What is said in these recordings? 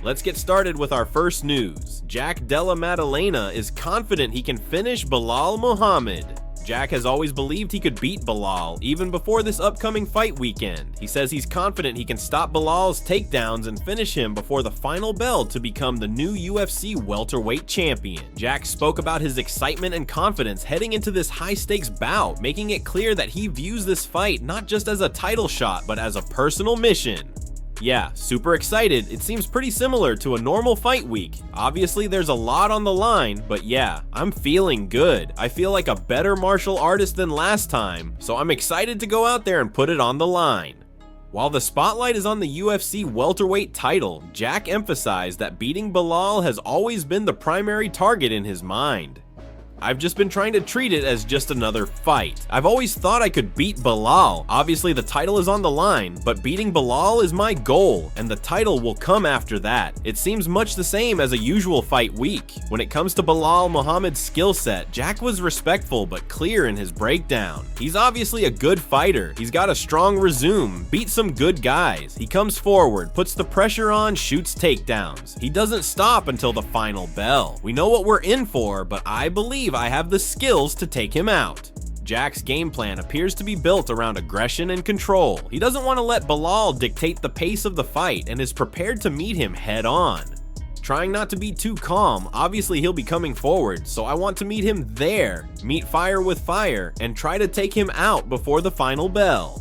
Let's get started with our first news. Jack Della Maddalena is confident he can finish Balal Muhammad. Jack has always believed he could beat Balal, even before this upcoming fight weekend. He says he's confident he can stop Balal's takedowns and finish him before the final bell to become the new UFC welterweight champion. Jack spoke about his excitement and confidence heading into this high-stakes bout, making it clear that he views this fight not just as a title shot, but as a personal mission. Yeah, super excited. It seems pretty similar to a normal fight week. Obviously, there's a lot on the line, but yeah, I'm feeling good. I feel like a better martial artist than last time, so I'm excited to go out there and put it on the line. While the spotlight is on the UFC welterweight title, Jack emphasized that beating Balal has always been the primary target in his mind. I've just been trying to treat it as just another fight. I've always thought I could beat Balal. Obviously the title is on the line, but beating Balal is my goal, and the title will come after that. It seems much the same as a usual fight week. When it comes to Balal Muhammad's skill set, Jack was respectful but clear in his breakdown. He's obviously a good fighter. He's got a strong resume, beat some good guys. He comes forward, puts the pressure on, shoots takedowns. He doesn't stop until the final bell. We know what we're in for, but I believe I have the skills to take him out. Jack's game plan appears to be built around aggression and control. He doesn't want to let Balal dictate the pace of the fight and is prepared to meet him head on. Trying not to be too calm, obviously he'll be coming forward, so I want to meet him there, meet fire with fire, and try to take him out before the final bell.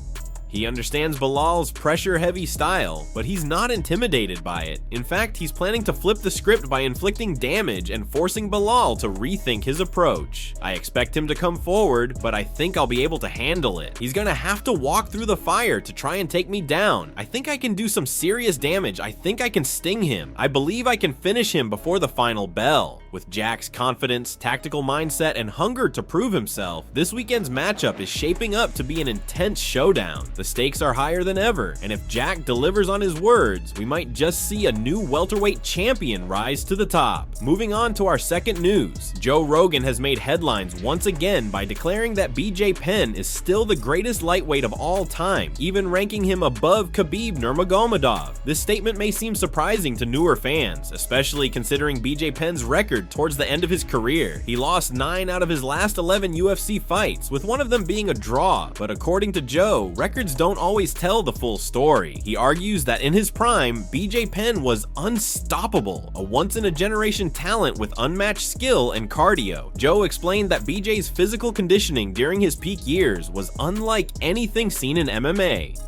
He understands Balal's pressure-heavy style, but he's not intimidated by it. In fact, he's planning to flip the script by inflicting damage and forcing Balal to rethink his approach. I expect him to come forward, but I think I'll be able to handle it. He's gonna have to walk through the fire to try and take me down. I think I can do some serious damage. I think I can sting him. I believe I can finish him before the final bell. With Jack's confidence, tactical mindset, and hunger to prove himself, this weekend's matchup is shaping up to be an intense showdown. The stakes are higher than ever, and if Jack delivers on his words, we might just see a new welterweight champion rise to the top. Moving on to our second news, Joe Rogan has made headlines once again by declaring that BJ Penn is still the greatest lightweight of all time, even ranking him above Khabib Nurmagomedov. This statement may seem surprising to newer fans, especially considering BJ Penn's record towards the end of his career. He lost 9 out of his last 11 UFC fights, with one of them being a draw, but according to Joe, records don't always tell the full story. He argues that in his prime, BJ Penn was unstoppable, a once-in-a-generation talent with unmatched skill and cardio. Joe explained that BJ's physical conditioning during his peak years was unlike anything seen in MMA.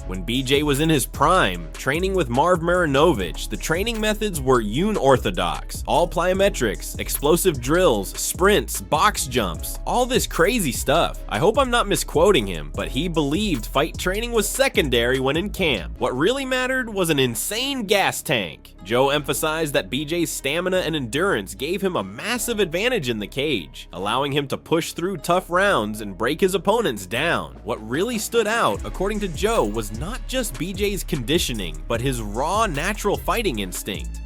When BJ was in his prime, training with Marv Marinovich, the training methods were unorthodox. All plyometrics, explosive drills, sprints, box jumps, all this crazy stuff. I hope I'm not misquoting him, but he believed fight training was secondary when in camp. What really mattered was an insane gas tank. Joe emphasized that BJ's stamina and endurance gave him a massive advantage in the cage, allowing him to push through tough rounds and break his opponents down. What really stood out, according to Joe, was not just BJ's conditioning, but his raw, natural fighting instinct.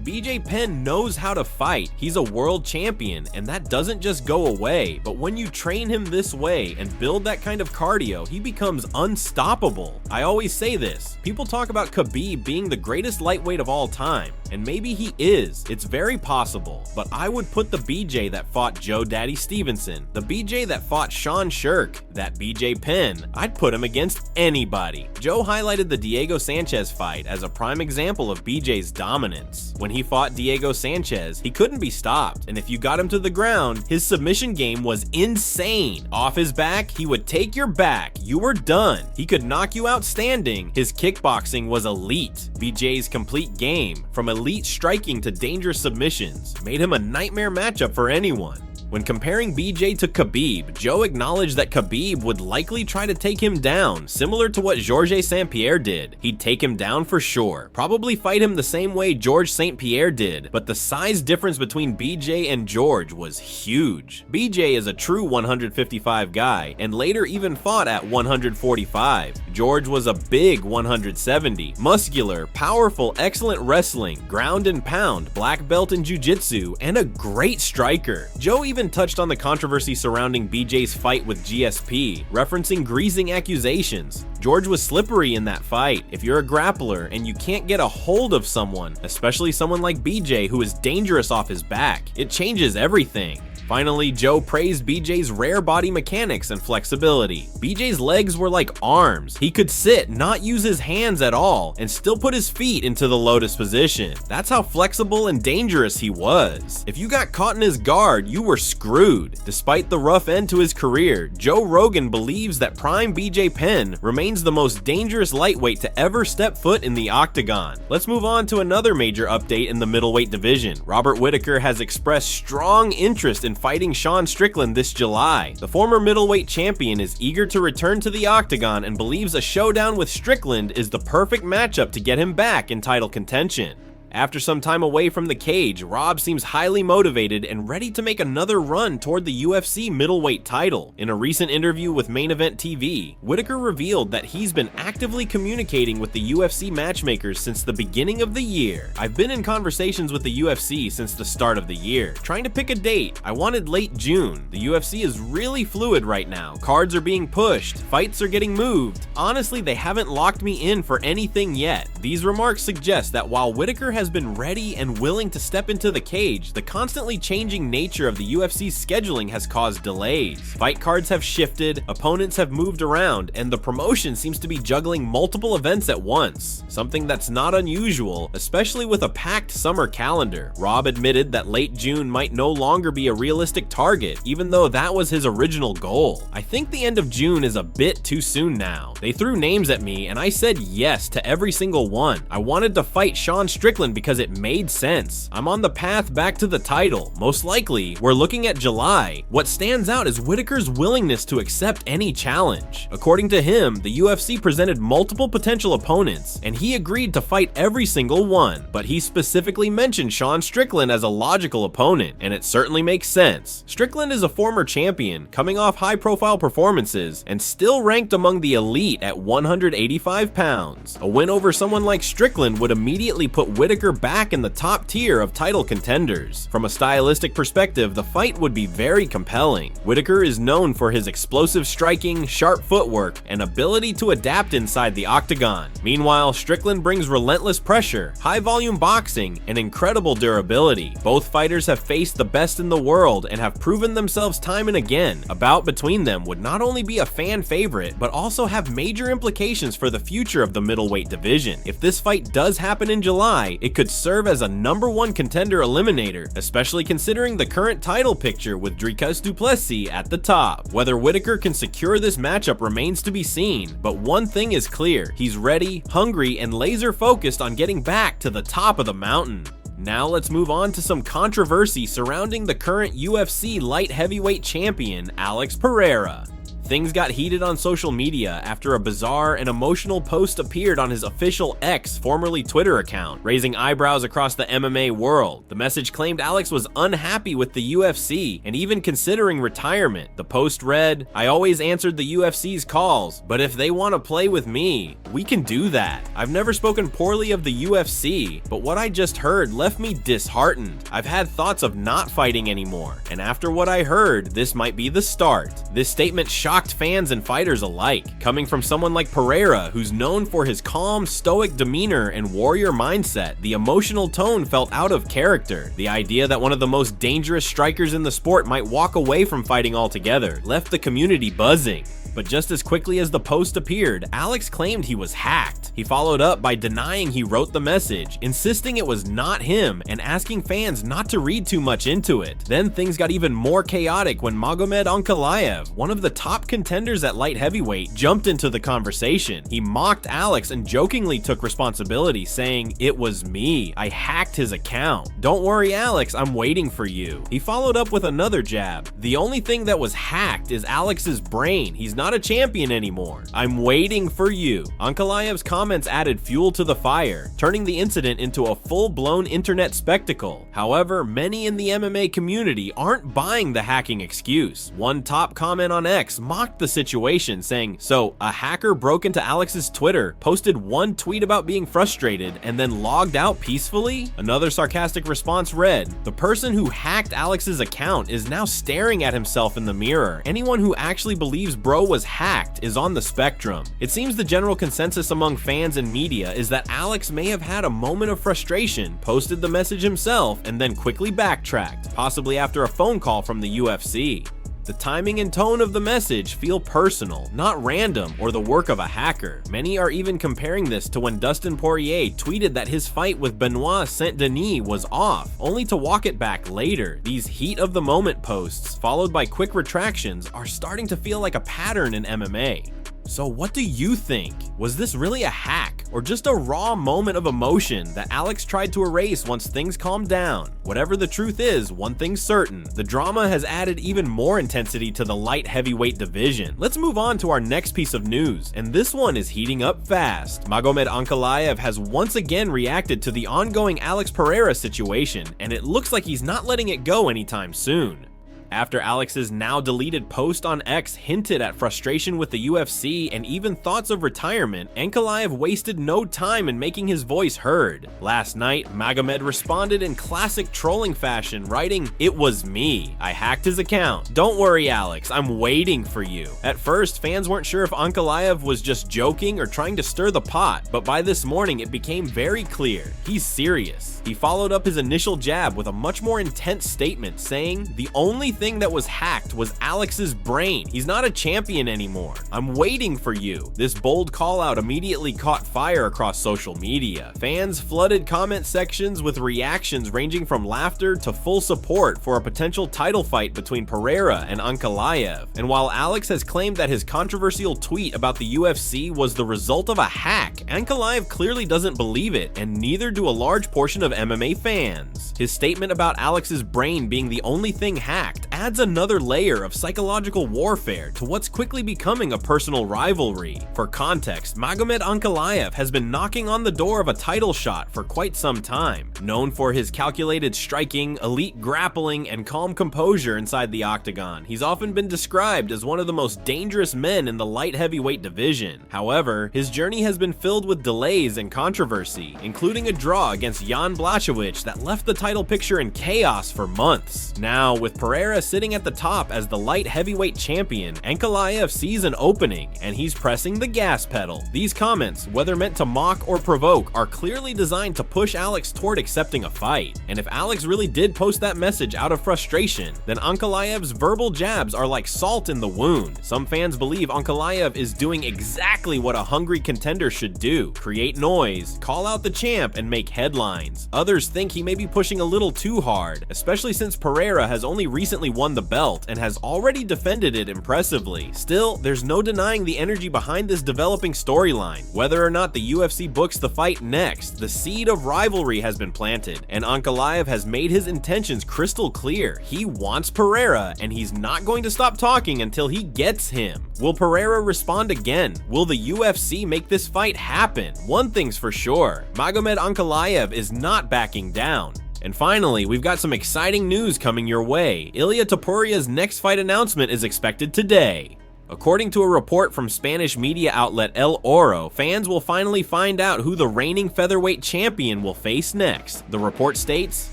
BJ Penn knows how to fight. He's a world champion, and that doesn't just go away, but when you train him this way and build that kind of cardio, he becomes unstoppable. I always say this, people talk about Khabib being the greatest lightweight of all time, and maybe he is. It's very possible, but I would put the BJ that fought Joe Daddy Stevenson, the BJ that fought Shawn Strickland, that BJ Penn, I'd put him against anybody. Joe highlighted the Diego Sanchez fight as a prime example of BJ's dominance. When he fought Diego Sanchez, he couldn't be stopped, and if you got him to the ground, his submission game was insane. Off his back, he would take your back. You were done. He could knock you out standing. His kickboxing was elite. BJ's complete game, from elite striking to dangerous submissions, made him a nightmare matchup for anyone. When comparing BJ to Khabib, Joe acknowledged that Khabib would likely try to take him down, similar to what Georges St. Pierre did. He'd take him down for sure, probably fight him the same way George St. Pierre did, but the size difference between BJ and George was huge. BJ is a true 155 guy, and later even fought at 145. George was a big 170, muscular, powerful, excellent wrestling, ground and pound, black belt in jiu-jitsu, and a great striker. Joe even touched on the controversy surrounding BJ's fight with GSP, referencing greasing accusations. George was slippery in that fight. If you're a grappler and you can't get a hold of someone, especially someone like BJ who is dangerous off his back, it changes everything. Finally, Joe praised BJ's rare body mechanics and flexibility. BJ's legs were like arms. He could sit, not use his hands at all, and still put his feet into the lotus position. That's how flexible and dangerous he was. If you got caught in his guard, you were screwed. Despite the rough end to his career, Joe Rogan believes that prime BJ Penn remains the most dangerous lightweight to ever step foot in the octagon. Let's move on to another major update in the middleweight division. Robert Whittaker has expressed strong interest in fighting Shawn Strickland this July. The former middleweight champion is eager to return to the octagon and believes a showdown with Strickland is the perfect matchup to get him back in title contention. After some time away from the cage, Rob seems highly motivated and ready to make another run toward the UFC middleweight title. In a recent interview with Main Event TV, Whittaker revealed that he's been actively communicating with the UFC matchmakers since the beginning of the year. I've been in conversations with the UFC since the start of the year, trying to pick a date. I wanted late June. The UFC is really fluid right now. Cards are being pushed, fights are getting moved. Honestly, they haven't locked me in for anything yet. These remarks suggest that while Whittaker has been ready and willing to step into the cage, the constantly changing nature of the UFC's scheduling has caused delays. Fight cards have shifted, opponents have moved around, and the promotion seems to be juggling multiple events at once, something that's not unusual, especially with a packed summer calendar. Rob admitted that late June might no longer be a realistic target, even though that was his original goal. I think the end of June is a bit too soon now. They threw names at me and I said yes to every single one. I wanted to fight Shawn Strickland because it made sense. I'm on the path back to the title. Most likely, we're looking at July. What stands out is Whittaker's willingness to accept any challenge. According to him, the UFC presented multiple potential opponents, and he agreed to fight every single one. But he specifically mentioned Shawn Strickland as a logical opponent, and it certainly makes sense. Strickland is a former champion, coming off high-profile performances, and still ranked among the elite at 185 pounds. A win over someone like Strickland would immediately put Whittaker back in the top tier of title contenders. From a stylistic perspective, the fight would be very compelling. Whittaker is known for his explosive striking, sharp footwork, and ability to adapt inside the octagon. Meanwhile, Strickland brings relentless pressure, high-volume boxing, and incredible durability. Both fighters have faced the best in the world and have proven themselves time and again. A bout between them would not only be a fan favorite, but also have major implications for the future of the middleweight division. If this fight does happen in July, it could serve as a #1 contender eliminator, especially considering the current title picture with Dricus du Plessis at the top. Whether Whittaker can secure this matchup remains to be seen, but one thing is clear: he's ready, hungry, and laser focused on getting back to the top of the mountain. Now let's move on to some controversy surrounding the current UFC light heavyweight champion, Alex Pereira. Things got heated on social media after a bizarre and emotional post appeared on his official X, formerly Twitter account, raising eyebrows across the MMA world. The message claimed Alex was unhappy with the UFC and even considering retirement. The post read, "I always answered the UFC's calls, but if they want to play with me, we can do that. I've never spoken poorly of the UFC, but what I just heard left me disheartened. I've had thoughts of not fighting anymore, and after what I heard, this might be the start." This statement shocked fans and fighters alike, coming from someone like Pereira, who's known for his calm, stoic demeanor and warrior mindset. The emotional tone felt out of character. The idea that one of the most dangerous strikers in the sport might walk away from fighting altogether left the community buzzing. But just as quickly as the post appeared, Alex claimed he was hacked. He followed up by denying he wrote the message, insisting it was not him, and asking fans not to read too much into it. Then things got even more chaotic when Magomed Ankalaev, one of the top contenders at light heavyweight, jumped into the conversation. He mocked Alex and jokingly took responsibility, saying, "It was me. I hacked his account. Don't worry, Alex, I'm waiting for you." He followed up with another jab. "The only thing that was hacked is Alex's brain. He's not a champion anymore. I'm waiting for you." Ankalaev's comment comments added fuel to the fire, turning the incident into a full-blown internet spectacle. However, many in the MMA community aren't buying the hacking excuse. One top comment on X mocked the situation, saying, "So, a hacker broke into Alex's Twitter, posted one tweet about being frustrated, and then logged out peacefully?" Another sarcastic response read, "The person who hacked Alex's account is now staring at himself in the mirror. Anyone who actually believes bro was hacked is on the spectrum." It seems the general consensus among fans and media is that Alex may have had a moment of frustration, posted the message himself, and then quickly backtracked, possibly after a phone call from the UFC. The timing and tone of the message feel personal, not random or the work of a hacker. Many are even comparing this to when Dustin Poirier tweeted that his fight with Benoit Saint-Denis was off, only to walk it back later. These heat of the moment posts, followed by quick retractions, are starting to feel like a pattern in MMA. So what do you think? Was this really a hack, or just a raw moment of emotion that Alex tried to erase once things calmed down? Whatever the truth is, one thing's certain: the drama has added even more intensity to the light heavyweight division. Let's move on to our next piece of news, and this one is heating up fast. Magomed Ankalaev has once again reacted to the ongoing Alex Pereira situation, and it looks like he's not letting it go anytime soon. After Alex's now deleted post on X hinted at frustration with the UFC and even thoughts of retirement, Ankalaev wasted no time in making his voice heard. Last night, Magomed responded in classic trolling fashion, writing, "It was me. I hacked his account. Don't worry, Alex, I'm waiting for you." At first, fans weren't sure if Ankalaev was just joking or trying to stir the pot, but by this morning it became very clear. He's serious. He followed up his initial jab with a much more intense statement, saying, "The only thing that was hacked was Alex's brain. He's not a champion anymore. I'm waiting for you." This bold call out immediately caught fire across social media. Fans flooded comment sections with reactions ranging from laughter to full support for a potential title fight between Pereira and Ankalaev. And while Alex has claimed that his controversial tweet about the UFC was the result of a hack, Ankalaev clearly doesn't believe it, and neither do a large portion of MMA fans. His statement about Alex's brain being the only thing hacked adds another layer of psychological warfare to what's quickly becoming a personal rivalry. For context, Magomed Ankalaev has been knocking on the door of a title shot for quite some time. Known for his calculated striking, elite grappling, and calm composure inside the octagon, he's often been described as one of the most dangerous men in the light heavyweight division. However, his journey has been filled with delays and controversy, including a draw against Jan Blachowicz that left the title picture in chaos for months. Now, with Pereira sitting at the top as the light heavyweight champion, Ankalaev sees an opening, and he's pressing the gas pedal. These comments, whether meant to mock or provoke, are clearly designed to push Alex toward accepting a fight. And if Alex really did post that message out of frustration, then Ankalaev's verbal jabs are like salt in the wound. Some fans believe Ankalaev is doing exactly what a hungry contender should do: create noise, call out the champ, and make headlines. Others think he may be pushing a little too hard, especially since Pereira has only recently won the belt and has already defended it impressively. Still, there's no denying the energy behind this developing storyline. Whether or not the UFC books the fight next, the seed of rivalry has been planted, and Ankalaev has made his intentions crystal clear. He wants Pereira, and he's not going to stop talking until he gets him. Will Pereira respond again? Will the UFC make this fight happen? One thing's for sure: Magomed Ankalaev is not backing down. And finally, we've got some exciting news coming your way. Ilia Topuria's next fight announcement is expected today. According to a report from Spanish media outlet El Oro, fans will finally find out who the reigning featherweight champion will face next. The report states,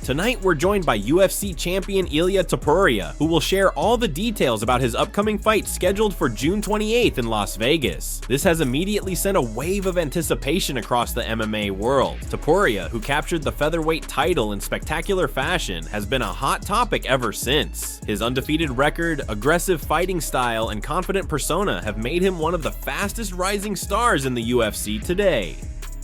"Tonight we're joined by UFC champion Ilia Topuria, who will share all the details about his upcoming fight scheduled for June 28th in Las Vegas." This has immediately sent a wave of anticipation across the MMA world. Topuria, who captured the featherweight title in spectacular fashion, has been a hot topic ever since. His undefeated record, aggressive fighting style, and confident persona have made him one of the fastest rising stars in the UFC today.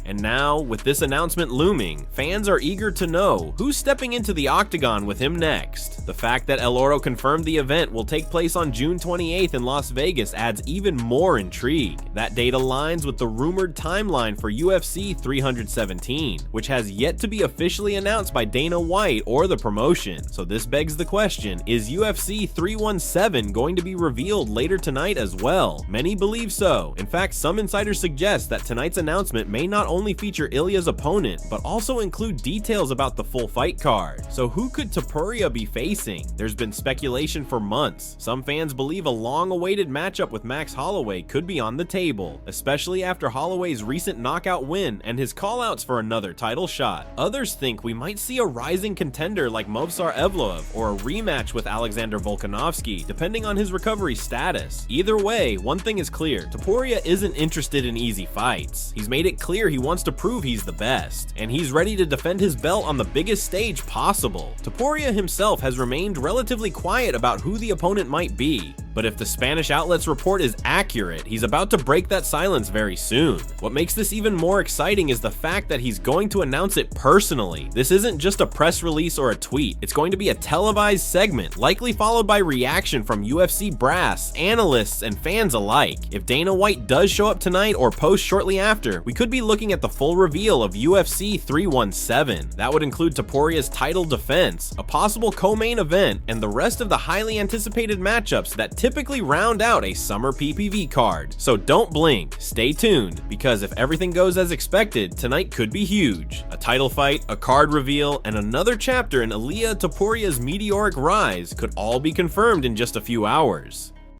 And now, with this announcement looming, fans are eager to know who's stepping into the octagon with him next. The fact that El Oro confirmed the event will take place on June 28th in Las Vegas adds even more intrigue. That date aligns with the rumored timeline for UFC 317, which has yet to be officially announced by Dana White or the promotion. So this begs the question, is UFC 317 going to be revealed later tonight as well? Many believe so. In fact, some insiders suggest that tonight's announcement may not only feature Ilia's opponent, but also include details about the full fight card. So who could Topuria be facing? There's been speculation for months. Some fans believe a long-awaited matchup with Max Holloway could be on the table, especially after Holloway's recent knockout win and his callouts for another title shot. Others think we might see a rising contender like Movsar Evloev or a rematch with Alexander Volkanovski, depending on his recovery status. Either way, one thing is clear, Topuria isn't interested in easy fights. He's made it clear he wants to prove he's the best, and he's ready to defend his belt on the biggest stage possible. Topuria himself has remained relatively quiet about who the opponent might be, but if the Spanish outlet's report is accurate, he's about to break that silence very soon. What makes this even more exciting is the fact that he's going to announce it personally. This isn't just a press release or a tweet, it's going to be a televised segment, likely followed by reaction from UFC brass, analysts, and fans alike. If Dana White does show up tonight or post shortly after, we could be looking at the full reveal of UFC 317. That would include Topuria's title defense, a possible co-main event, and the rest of the highly anticipated matchups that typically round out a summer PPV card. So don't blink, stay tuned, because if everything goes as expected, tonight could be huge. A title fight, a card reveal, and another chapter in Ilia Topuria's meteoric rise could all be confirmed in just a few hours.